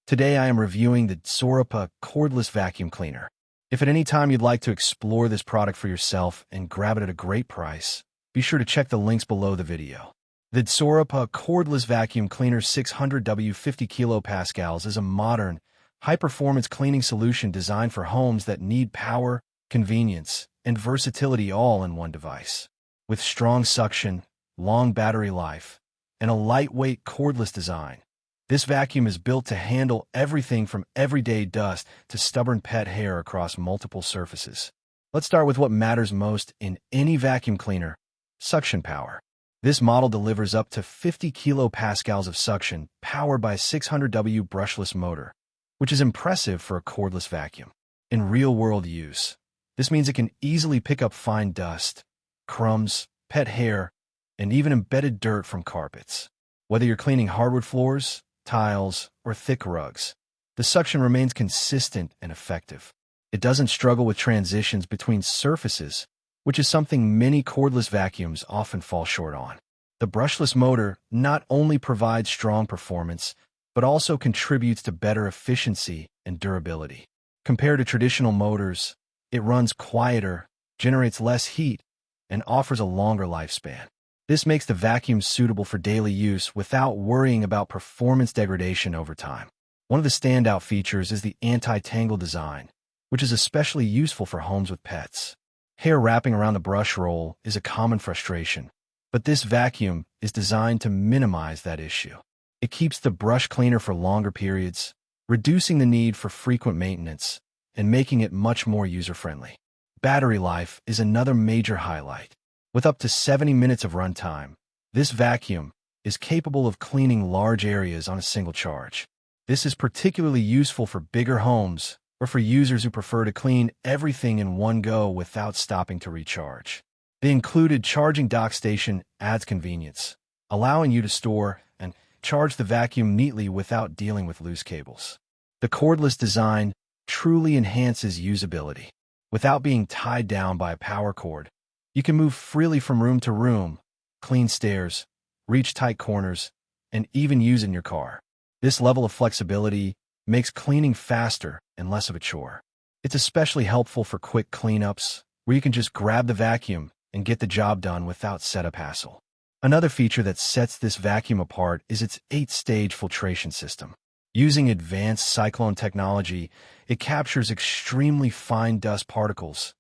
Today I am reviewing the Dsorupa Cordless Vacuum Cleaner. If at any time you'd like to explore this product for yourself and grab it at a great price, be sure to check the links below the video. The Dsorupa Cordless Vacuum Cleaner 600W 50 kilopascals is a modern, high-performance cleaning solution designed for homes that need power, convenience, and versatility all in one device. With strong suction, long battery life, and a lightweight cordless design, this vacuum is built to handle everything from everyday dust to stubborn pet hair across multiple surfaces. Let's start with what matters most in any vacuum cleaner: suction power. This model delivers up to 50 kilopascals of suction, powered by a 600W brushless motor, which is impressive for a cordless vacuum. In real-world use, this means it can easily pick up fine dust, crumbs, pet hair, and even embedded dirt from carpets. Whether you're cleaning hardwood floors, tiles, or thick rugs, the suction remains consistent and effective. It doesn't struggle with transitions between surfaces, which is something many cordless vacuums often fall short on. The brushless motor not only provides strong performance, but also contributes to better efficiency and durability. Compared to traditional motors, it runs quieter, generates less heat, and offers a longer lifespan. This makes the vacuum suitable for daily use without worrying about performance degradation over time. One of the standout features is the anti-tangle design, which is especially useful for homes with pets. Hair wrapping around the brush roll is a common frustration, but this vacuum is designed to minimize that issue. It keeps the brush cleaner for longer periods, reducing the need for frequent maintenance and making it much more user-friendly. Battery life is another major highlight. With up to 70 minutes of runtime, this vacuum is capable of cleaning large areas on a single charge. This is particularly useful for bigger homes or for users who prefer to clean everything in one go without stopping to recharge. The included charging dock station adds convenience, allowing you to store and charge the vacuum neatly without dealing with loose cables. The cordless design truly enhances usability. Without being tied down by a power cord, you can move freely from room to room, clean stairs, reach tight corners, and even use in your car. This level of flexibility makes cleaning faster and less of a chore. It's especially helpful for quick cleanups, where you can just grab the vacuum and get the job done without setup hassle. Another feature that sets this vacuum apart is its 8-stage filtration system. Using advanced cyclone technology, it captures extremely fine dust particles,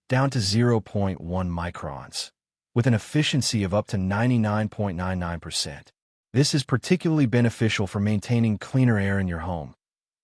down to 0.1 microns, with an efficiency of up to 99.99%. This is particularly beneficial for maintaining cleaner air in your home,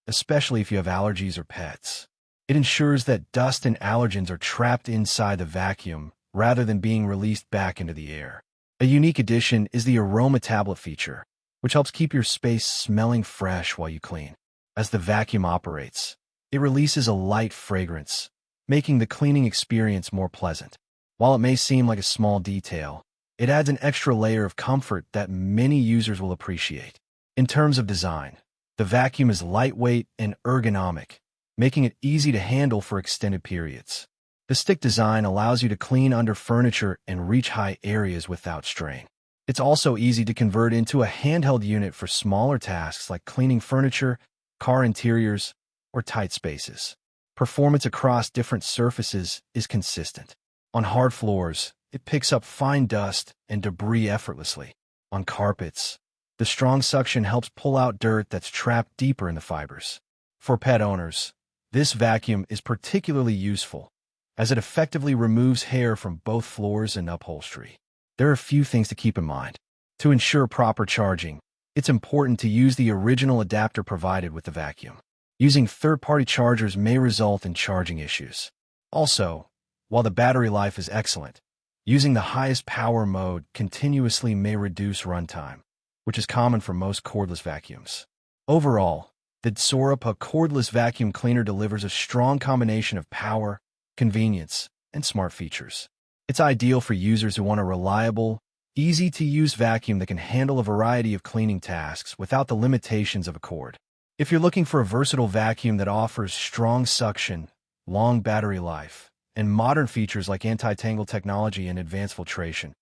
especially if you have allergies or pets. It ensures that dust and allergens are trapped inside the vacuum rather than being released back into the air. A unique addition is the aroma tablet feature, which helps keep your space smelling fresh while you clean. As the vacuum operates, it releases a light fragrance, making the cleaning experience more pleasant. While it may seem like a small detail, it adds an extra layer of comfort that many users will appreciate. In terms of design, the vacuum is lightweight and ergonomic, making it easy to handle for extended periods. The stick design allows you to clean under furniture and reach high areas without strain. It's also easy to convert into a handheld unit for smaller tasks like cleaning furniture, car interiors, or tight spaces. Performance across different surfaces is consistent. On hard floors, it picks up fine dust and debris effortlessly. On carpets, the strong suction helps pull out dirt that's trapped deeper in the fibers. For pet owners, this vacuum is particularly useful, as it effectively removes hair from both floors and upholstery. There are a few things to keep in mind. To ensure proper charging, it's important to use the original adapter provided with the vacuum. Using third-party chargers may result in charging issues. Also, while the battery life is excellent, using the highest power mode continuously may reduce runtime, which is common for most cordless vacuums. Overall, the Dsorupa Cordless Vacuum Cleaner delivers a strong combination of power, convenience, and smart features. It's ideal for users who want a reliable, easy-to-use vacuum that can handle a variety of cleaning tasks without the limitations of a cord. If you're looking for a versatile vacuum that offers strong suction, long battery life, and modern features like anti-tangle technology and advanced filtration,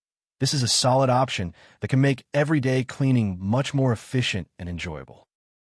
this is a solid option that can make everyday cleaning much more efficient and enjoyable.